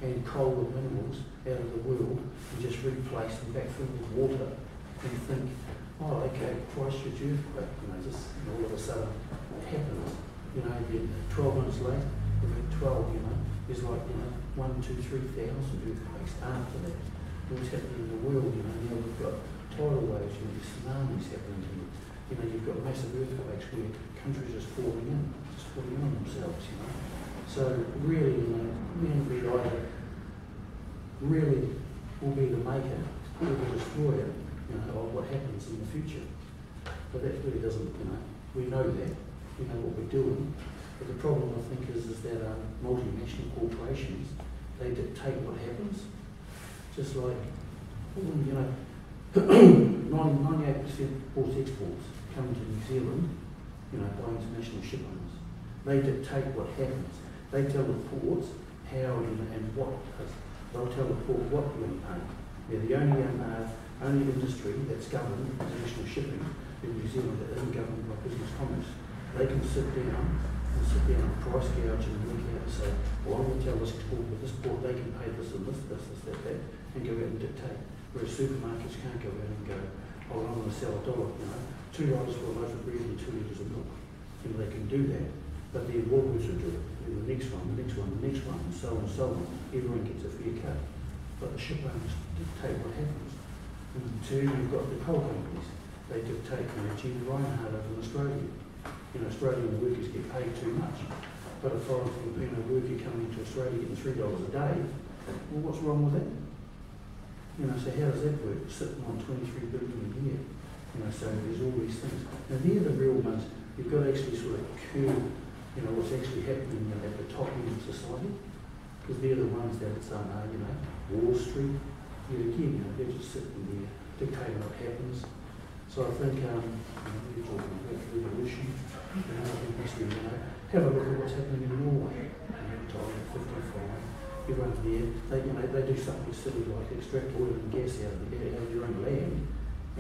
and coal and minerals out of the world and just replace them back filled with water and think, oh, okay, Christchurch earthquake, just all of a sudden it happens. Then 12 months later, we've had 12, there's like, 1, 2, 3,000 earthquakes after that. What's happening in the world, now we've got tidal waves, tsunamis happening here. You've got massive earthquakes where countries are just falling on themselves, So really, man be either really will be the maker or the destroyer, of what happens in the future. But that really doesn't, we know that, we know what we're doing. But the problem, I think, is that multinational corporations, they dictate what happens. Just like, 98% ports exports come to New Zealand, by international ship owners. They dictate what happens. They tell the ports how and what. They'll tell the port what to pay. They're the only industry that's governed international shipping in New Zealand that isn't governed by business commerce. They can sit down and price gouge and look out and say, well, I'm going to tell this port with this port they can pay this and this, that, and go out and dictate. Whereas supermarkets can't go out and go, oh, I'm going to sell $1, $2 for a loaf of bread and 2 litres of milk. They can do that, but then Woolworths will do it. And the next one, and so on and so on. Everyone gets a fair cut. But the ship owners dictate what happens. And two, you've got the coal companies. They dictate, gee, the Reinhardt over in Australia. Australian workers get paid too much. But a foreign Filipino worker coming to Australia getting $3 a day, well, what's wrong with that? So how does that work? Sitting on $23 billion a year. So there's all these things. Now they're the real ones. You've got to actually sort of curb, what's actually happening at the top end of society. Because they're the ones that it's, Wall Street, they're just sitting there dictating what happens. So I think, we're talking about revolution, have a look at what's happening in Norway. Time 55, everyone's there, they do something silly like extract oil and gas out of your own land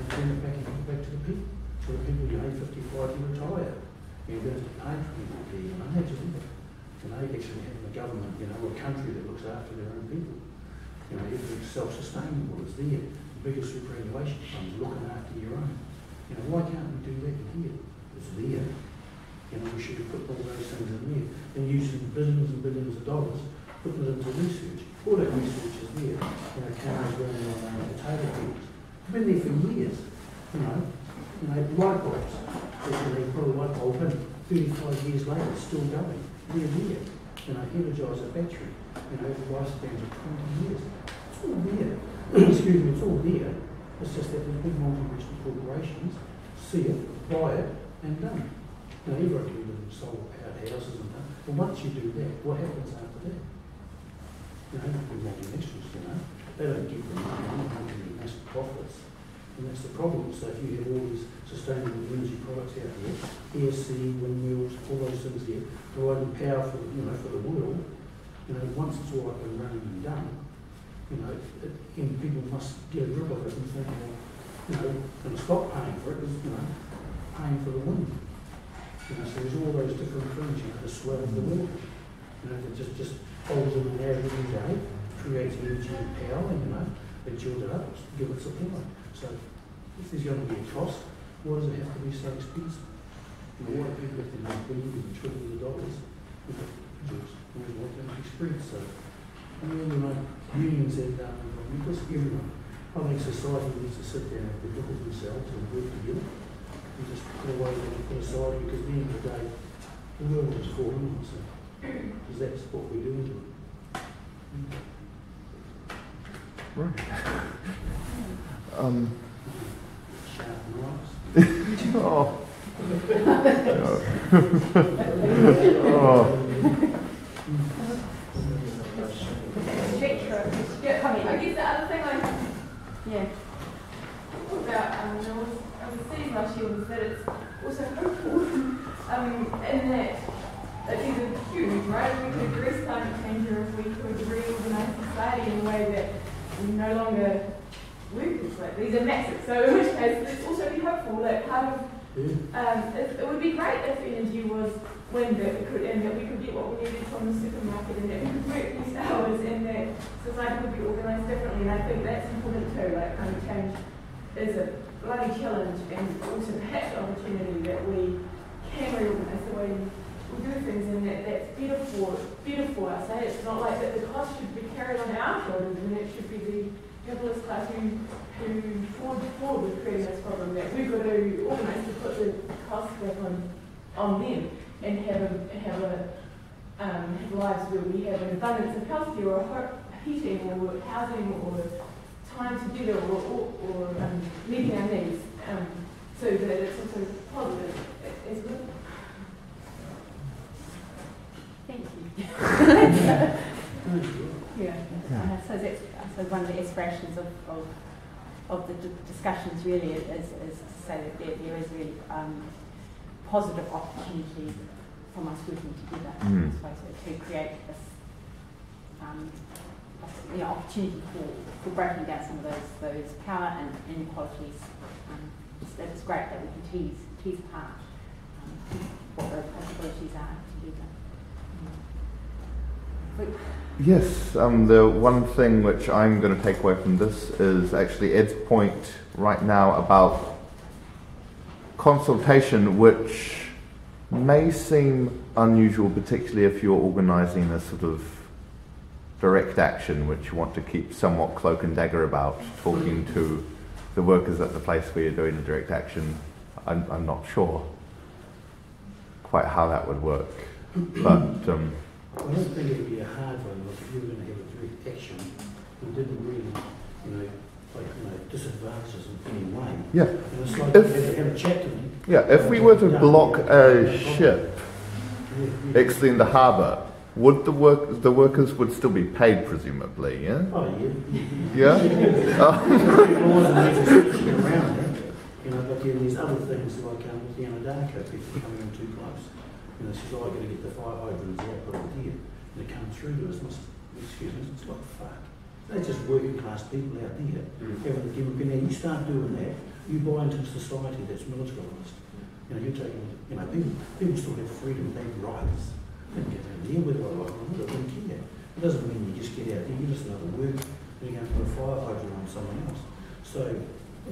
and turn it back to the people. To the people, 55, you retire. You're going to pay for people there, actually having a government, a country that looks after their own people. Everything's self-sustainable, it's there. The biggest superannuation funds looking after your own. Why can't we do that here? It's there. We should have put all those things in there and using billions and billions of dollars, putting it into research. All that research is there. Cameras running on potato fields. It's been there for years. Light bulbs. They put a light bulb in. 35 years later, it's still going. They're there. Energise a battery. The lifespans of 20 years. It's all there. Excuse me, it's all there. It's just that the big multinational corporations see it, buy it, and done. Everyone can live in solar-powered houses and that. But once you do that, what happens after that? The multinationals, they don't get the money, they don't get massive profits. And that's the problem. So if you have all these sustainable energy products out there, air, sea, windmills, all those things there, providing power for, for the world, once it's all up and running and done, and people must get a grip of it and think, and stop paying for it, because, paying for the wind. So there's all those different things, the swell of the water, that just holds in an air every day, creates energy and power, they build it up, give it supply. So if there's going to be a cost, why does it have to be so expensive? Why do people have to make billions and trillions of dollars to produce? What they experience. So unions and because everyone, I think society needs to sit down and look at themselves and work together. And just put away what they put aside, because at the end of the day, the world is falling on, so because that's what we're doing to it. Right. Sharp knives. Oh. I guess the other thing I was saying last year was that it's also hopeful in that there's a huge, right? If we could address climate change, or if we could reorganise society in a way that we no longer work this way. These are massive. So in which case, let's also be hopeful that part of it would be great if energy was wind, and that we could get what we needed from the supermarket, and that we could work these hours, and that society would be organised differently, and I think that's important too. Like climate change is a bloody challenge, and also perhaps an opportunity that we can reorganise the way we do things, and that's better for us. Eh? It's not like that the cost should be carried on our shoulders, and it should be the capitalist class who forward with creating this problem, that we've got to organise to put the cost back on them and have lives where we have an abundance of healthcare or heating or housing or time together or meeting our needs, so that it's also positive as well. Thank you. Yeah. So that's one of the aspirations of the discussions really is to say that there is really positive opportunity from us working together, I suppose, to create this opportunity for breaking down some of those power and inequalities. It's great that we can tease apart what those possibilities are together. Yes, the one thing which I'm going to take away from this is actually Ed's point right now about consultation, which may seem unusual, particularly if you're organising a sort of direct action, which you want to keep somewhat cloak and dagger about, talking to the workers at the place where you're doing the direct action. I'm not sure quite how that would work, but I don't think it would be a hard one. Like if you were going to have a direct action, we didn't really, disadvantage us in any way. yeah. And it's like have a chat to them. Yeah, if we were to block a ship exiting the harbour, would the workers would still be paid, presumably, yeah? Oh, Yeah? Around it, but then there's other things like with the Aotearoa people coming in too close. She's like going to get the fire hydrants out, put it here, and they come through to us. Excuse me, it's like fuck. They're just working class people out there. Having the democracy. Now you start doing that, you buy into a society that's militarised. You're taking, people still have freedom, they have rights. They can get out there with what I want, they don't care. It doesn't mean you just get out there, you just know the work, and you're going to put a fire hydrant on someone else. So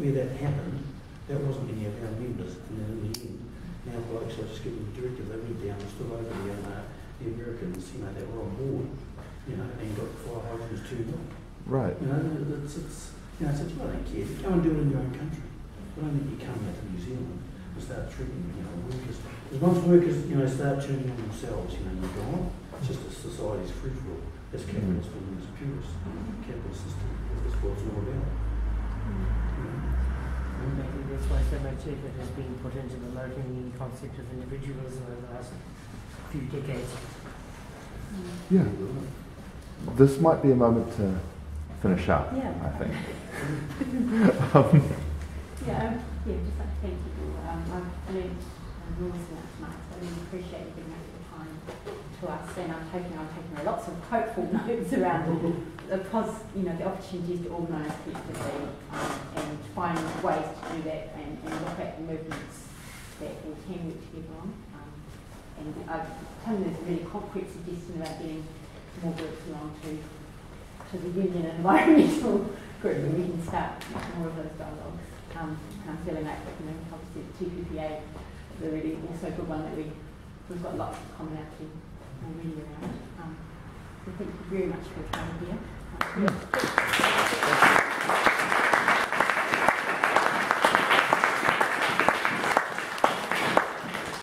where that happened, that wasn't any of our members, and then in the end, now blokes, I just give them a directive, they went down and stood over the Americans, that were on board, and got the fire hydrants turned on. Right. It's I don't care. If you go and do it in your own country, I don't think you come out to New Zealand and start treating, workers. Because once workers, start turning on themselves, you're gone. It's just a society's free for all. That's capitalist and it's purist. Capitalist system. That's what it's all about. Maybe that's why so much effort has been put into promoting the concept of individualism over the last few decades. Yeah. This might be a moment to finish up, I think. Just like to thank you. I've learned enormously much tonight, so I really appreciate you giving up your time to us, and I'm taking lots of hopeful notes around the opportunities to organise collectively and find ways to do that and look at the movements that we can work together on. And I've come with a really concrete suggestion about getting more groups along to the union and environmental group, where we can start more of those dialogues. And I'm feeling like, obviously the TPPA is a really also good one that we've got lots of commonality really around. So thank you very much for coming here.